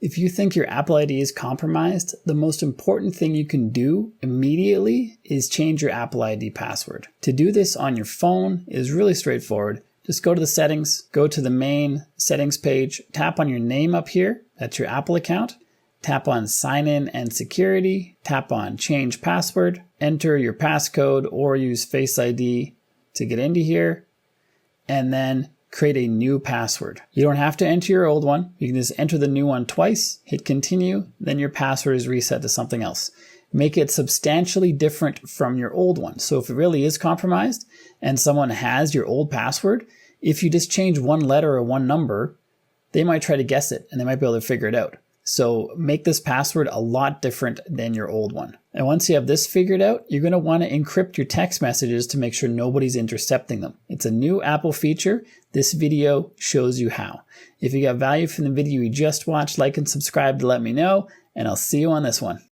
If you think your Apple ID is compromised, the most important thing you can do immediately is change your Apple ID password. To do this on your phone is really straightforward. Just go to the settings, go to the main settings page, tap on your name up here, that's your Apple account, tap on sign in and security, tap on change password, enter your passcode or use Face ID to get into here, and then create a new password. You don't have to enter your old one. You can just enter the new one twice, hit continue, then your password is reset to something else. Make it substantially different from your old one. So if it really is compromised and someone has your old password, if you just change one letter or one number, they might try to guess it and they might be able to figure it out. So make this password a lot different than your old one. And once you have this figured out, you're going to want to encrypt your text messages to make sure nobody's intercepting them. It's a new Apple feature. This video shows you how. If you got value from the video you just watched, like and subscribe to let me know, and I'll see you on this one.